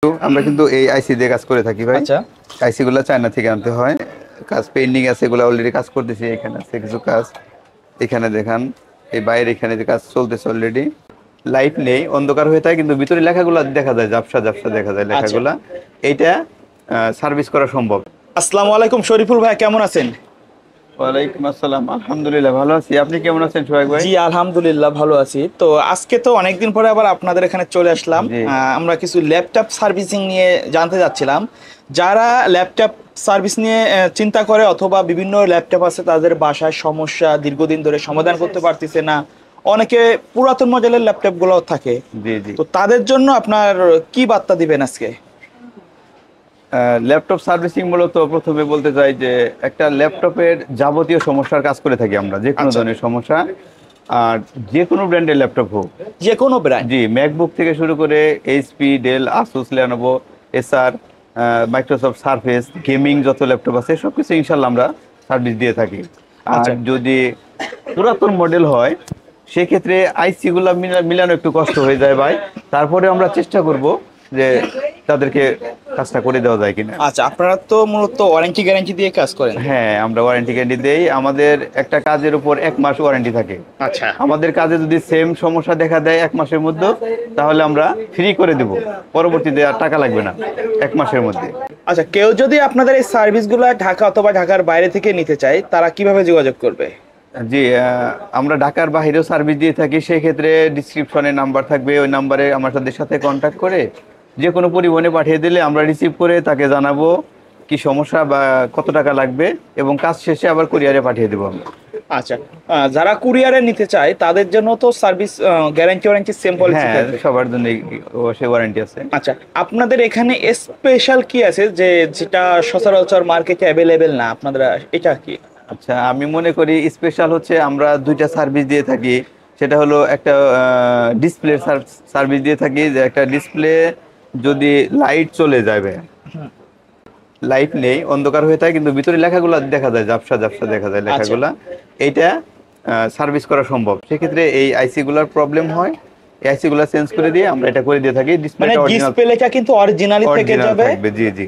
আমরা কিন্তু এই আইসি দিয়ে কাজ করে থাকি ভাই। আচ্ছা, আইসি গুলো চায়না থেকে আনতে হয়। কাজ পেন্ডিং আছে, এগুলো অলরেডি কাজ করতেছি। এখানে আছে কিছু কাজ, এখানে দেখান এই বাইরে এখানে যে কাজ চলতেছে অলরেডি। লাইট নেই, অন্ধকার হয়ে থাকে, কিন্তু ভিতরে লেখাগুলো দেখা যায়, ঝাপসা ঝাপসা দেখা যায় আচ্ছা। লেখাগুলা। এইটা সার্ভিস করা সম্ভব। আসসালামু আলাইকুম শরীফুল ভাই, কেমন আছেন? ওয়ালাইকুম আসসালাম, আলহামদুলিল্লাহ ভালো আছি। আপনি কেমন আছেন সোহাগ ভাই? জি আলহামদুলিল্লাহ ভালো আছি। তো আজকে তো অনেকদিন পরে আবার আপনাদের এখানে চলে আসলাম। জি। আমরা কিছু ল্যাপটপ সার্ভিসিং নিয়ে জানতে যাচ্ছিলাম। যারা ল্যাপটপ সার্ভিস নিয়ে চিন্তা করে অথবা বিভিন্ন ল্যাপটপ আছে তাদের বাসায় সমস্যা দীর্ঘদিন ধরে সমাধান করতে পারতেছে না, অনেকে পুরাতন মডেলের ল্যাপটপ গুলো থাকে, জি জি। তো তাদের জন্য আপনার কি বার্তা দিবেন আজকে? ল্যাপটপ সার্ভিসিং মূলত প্রথমে বলতে চাই যে একটা ল্যাপটপের যাবতীয় সমস্যার কাজ করে থাকি আমরা, যে কোনো আচ্ছা। ধরনের সমস্যা। আর যে কোনো ব্র্যান্ডের ল্যাপটপ হোক, যে কোনো ব্র্যান্ড? জি, ম্যাকবুক থেকে শুরু করে এইচপি, ডেল, আসুস, লেনোভো, এসার, মাইক্রোসফট সারফেস, গেমিং যত ল্যাপটপ আছে সব কিছু ইনশাল্লাহ আমরা সার্ভিস দিয়ে থাকি। আর আচ্ছা। যদি পুরাতন মডেল হয় সেক্ষেত্রে আইসিগুলো মিলানো একটু কষ্ট হয়ে যায় ভাই। তারপরে আমরা চেষ্টা করব যে তাদেরকে কাজটা করে দেওয়া যায় কিনা। আচ্ছা, আপনারা তো মূলত ওয়ারেন্টি গ্যারান্টি দিয়ে কাজ করেন? হ্যাঁ, আমরা ওয়ারেন্টি গ্যারান্টি দেই। আমাদের একটা কাজের উপর 1 মাস ওয়ারেন্টি থাকে। আচ্ছা। আমাদের কাজে যদি সেম সমস্যা দেখা দেয় 1 মাসের মধ্যে, তাহলে আমরা ফ্রি করে দেব, পরবর্তীতে আর টাকা লাগবে না 1 মাসের মধ্যে। আচ্ছা, কেউ যদি আপনাদের এই সার্ভিসগুলো ঢাকা অথবা ঢাকার বাইরে থেকে নিতে চায় তারা কিভাবে যোগাযোগ করবে? জি, আমরা ঢাকার বাইরেও সার্ভিস দিয়ে থাকি। সেই ক্ষেত্রে ডিসক্রিপশনে নাম্বার থাকবে, ওই নাম্বারে আমার সাথে কন্ট্যাক্ট করে যে কোনো পরিবহনে পাঠিয়ে দিলে আমরা রিসিভ করে তাকে জানাবো কি সমস্যা বা কত টাকা লাগবে, এবং কাজ শেষে আবার কুরিয়ারে পাঠিয়ে দেবো আমরা। আচ্ছা, যারা কুরিয়ারে নিতে চায় তাদের জন্য তো service guarantee warranty same policy হ্যাঁ, থাকবে? সবার জন্য সে ওয়ারেন্টি আছে। আচ্ছা, আপনাদের এখানে স্পেশাল কি আছে যে যেটা সচরাচর মার্কেটে অ্যাভেলেবেল না আপনাদের, এটা কি? আচ্ছা, আমি মনে করি স্পেশাল হচ্ছে আমরা দুইটা সার্ভিস দিয়ে থাকি। সেটা হলো একটা ডিসপ্লে সার্ভিস দিয়ে থাকি, যে একটা ডিসপ্লে যদি লাইট চলে যাবে, লাইট নেই, অন্ধকার হয়ে থাকে, কিন্তু ভিতরে লেখাগুলো দেখা যায়, ঝাপসা ঝাপসা দেখা যায় লেখাগুলা। এইটা সার্ভিস করা সম্ভব। সেক্ষেত্রে এই আইসি গুলার প্রবলেম হয়, এই আইসি গুলা চেঞ্জ করে দিয়ে আমরা এটা করে দিয়ে থাকি। মানে ডিসপ্লেটা অরিজিনাল ডিসপ্লেটা কিন্তু অরিজিনালি থেকে যাবে, থাকবে। জি জি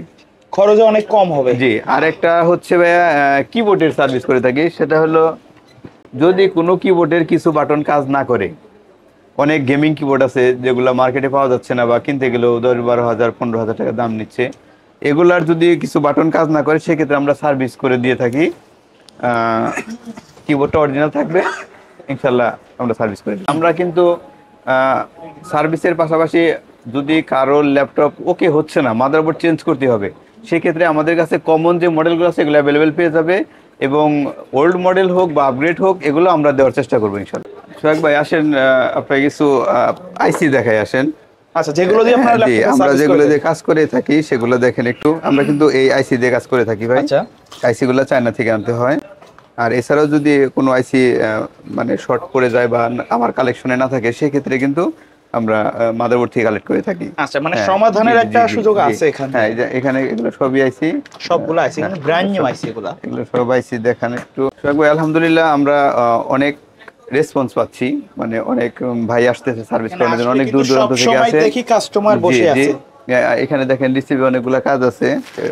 খরচও অনেক কম হবে। জি। আর একটা হচ্ছে ভাইয়া কিবোর্ডের সার্ভিস করে থাকি। সেটা হলো যদি কোনো কিবোর্ডের কিছু বাটন কাজ না করে, অনেক গেমিং কিবোর্ড আছে যেগুলো মার্কেটে পাওয়া যাচ্ছে না বা কিনতে গেলেও 10-12 হাজার 15 হাজার টাকা দাম নিচ্ছে, এগুলার যদি কিছু বাটন কাজ না করে সেক্ষেত্রে আমরা সার্ভিস করে দিয়ে থাকি। কিবোর্ডটা অরিজিনাল থাকবে, ইনশাল্লাহ আমরা সার্ভিস করে দিই। আমরা কিন্তু সার্ভিসের পাশাপাশি যদি কারোর ল্যাপটপ ওকে হচ্ছে না, মাদারবোর্ড চেঞ্জ করতে হবে, সেক্ষেত্রে আমাদের কাছে কমন যে মডেলগুলো আছে এগুলো অ্যাভেলেবেল পেয়ে যাবে, এবং ওল্ড মডেল হোক বা আপগ্রেড হোক এগুলো আমরা দেওয়ার চেষ্টা করবো ইনশাল্লাহ। সোহাগ ভাই আসেন, আপনাকে কিছু আইসি দেখাই আসেন। আচ্ছা, যেগুলো দিয়ে আপনারা জি, ল্যাপটপে আমরা সার্ভিস যেগুলো করেন? দিয়ে কাজ করে থাকি সেগুলো দেখেন একটু। আমরা কিন্তু এই আইসি দিয়ে কাজ করে থাকি ভাই। আচ্ছা। আইসি গুলো চায়না থেকে আনতে হয়। আর এছাড়াও যদি কোনো আইসি মানে শর্ট পড়ে যায় বা আমার কালেকশনে না থাকে, সেক্ষেত্রে কিন্তু আমরা মাদারবোর্ড থেকে কালেক্ট করে থাকি। আচ্ছা, মানে হ্যাঁ, সমাধানের জি, একটা জি, জি, সুযোগ জি। আছে এখানে? হ্যাঁ, এই যে এখানে এগুলো সবই আইসি, সবগুলো আইসি কিন্তু ব্র্যান্ড নিউ আইসি এগুলা? এগুলো সব আইসি দেখান একটু। সোহাগ ভাই আলহামদুলিল্লাহ আমরা অনেক রেসপন্স পাচ্ছি, মানে অনেক ভাই আসতেছে সার্ভিস করার জন্য, অনেক দূর দূরান্ত থেকে আসে। দেখি কাস্টমার জি বসে জি। আছে। এখানে দেখেন রিসিভে অনেকগুলো কাজ আছে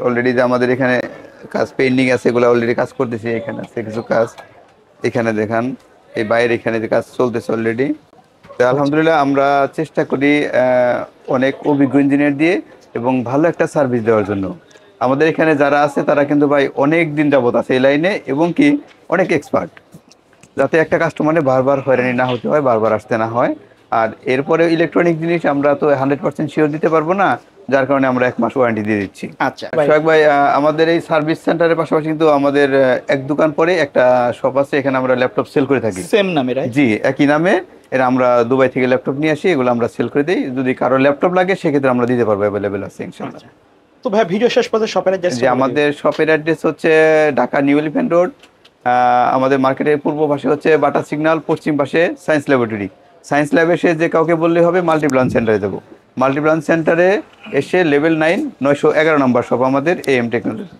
অলরেডি, যে আমাদের এখানে কাজ পেন্ডিং আছে, এগুলো অলরেডি কাজ করতেছি। এখানে আছে কিছু কাজ, এখানে দেখান এই বাইরে এখানে যে কাজ চলতেছে অলরেডি। তো আলহামদুলিল্লাহ আমরা চেষ্টা করি অনেক অভিজ্ঞ ইঞ্জিনিয়ার দিয়ে এবং ভালো একটা সার্ভিস দেওয়ার জন্য। আমাদের এখানে যারা আছে তারা কিন্তু ভাই অনেক দিন যাবত আছে এই লাইনে, এবং কি অনেক এক্সপার্ট, যাতে একটা কাস্টমারে বারবার হয়রানি না হতে হয়, বারবার আসতে না হয়। আর এরপরে ইলেকট্রনিক জিনিস আমরা তো 100% শিওর দিতে পারবো না, যার কারণে আমরা 1 মাস ওয়ারেন্টি দিয়ে দিচ্ছি। আচ্ছা সোহাগ ভাই, আমাদের এই সার্ভিস সেন্টারের পাশাপাশি কিন্তু আমাদের এক দোকান পরে একটা শপ আছে, এখানে আমরা ল্যাপটপ সেল করে থাকি। সেম নামে, রাইট? জি, একই নামে। এরা আমরা দুবাই থেকে ল্যাপটপ নিয়ে আসি, এগুলো আমরা সেল করে দিই। যদি কারো ল্যাপটপ লাগে সেক্ষেত্রে আমরা দিতে পারবো, অ্যাভেলেবেল আছে ইনশাআল্লাহ। তো ভাই ভিডিও শেষ পর্যন্ত শপের অ্যাড্রেস? যে আমাদের শপের অ্যাড্রেস হচ্ছে ঢাকা নিউ এলিফ্যান্ট রোড। আমাদের মার্কেটের পূর্ব পাশে হচ্ছে বাটা সিগন্যাল, পশ্চিম পাশে সায়েন্স ল্যাবরেটরি। সায়েন্স ল্যাবে এসে যে কাউকে বললে হবে মাল্টিপ্লান সেন্টারে যাবো। মাল্টিপ্লান সেন্টারে এসে লেভেল 9 911 নম্বর শপ আমাদের AM টেকনোলজি।